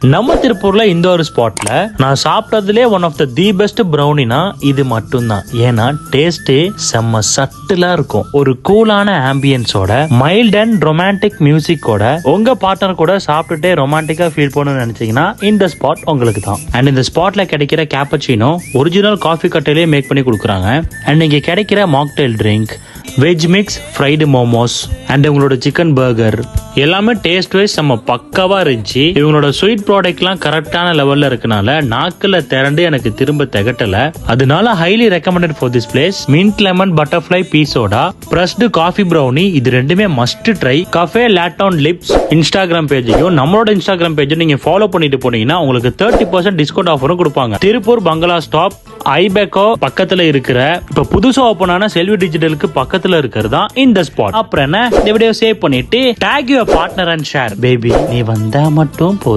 நம்ம திருப்பூர்ல இந்த ஒரு ஸ்பாட்ல நான் சாப்பிட்டதுலே ஒன் ஆஃப் தி பெஸ்ட் ப்ரௌனினா இது மட்டும்தான். ஏன்னா டேஸ்டே செம்ம சட்டிலா இருக்கும். ஒரு கூலான ஆம்பியன்ஸோட மைல்ட் அண்ட் ரொமான்டிக் மியூசிக்கோட உங்க பார்ட்னர் கூட சாப்பிட்டுட்டே ரொமான்டிக்கா ஃபீல் பண்ணணும்னு நினைச்சீங்கன்னா இந்த ஸ்பாட் உங்களுக்கு தான். அண்ட் இந்த ஸ்பாட்ல கிடைக்கிற கேப்பச்சினோ ஒரிஜினல் காஃபி கட்டையிலே மேக் பண்ணி கொடுக்குறாங்க. அண்ட் இங்க கிடைக்கிற mocktail drink, veg mix, fried momos and உங்களோட சிக்கன் பர்கர் எல்லாமே டேஸ்ட் வைஸ் நம்ம பக்காவா இருந்துச்சு. இவங்களோட ஸ்வீட் ப்ராடக்ட்லாம் கரெக்டான லெவல்ல இருக்கனால நாக்குல திரண்டு எனக்கு திரும்ப திகட்டல. அதனால highly recommended for this place. Mint lemon butterfly பீஸோட பிரஸ்டு காஃபி ப்ரௌனி இது ரெண்டுமே மஸ்ட் ட்ரை. கஃபே லாட்டான் லிப்ஸ் இன்ஸ்டாகிராம் பேஜையும் நம்மளோட இன்ஸ்டாகிராம் பேஜும் நீங்க ஃபாலோ பண்ணிட்டு போனீங்கன்னா உங்களுக்கு 30% டிஸ்கவுண்ட் ஆஃபரும் கொடுப்பாங்க. திருப்பூர் பங்களா ஸ்டாப் ஐபெக்கோ பக்கத்துல இருக்கிற இப்ப புதுசா ஓபன் ஆன செல்வி டிஜிட்டலுக்கு பக்கத்துல இருக்கிறது தான் இந்த ஸ்பாட். அப்புறம் என்ன, இந்த வீடியோ சேவ் பண்ணிட்டு take your partner and share. Baby நீ வந்தா மட்டும் போதும்.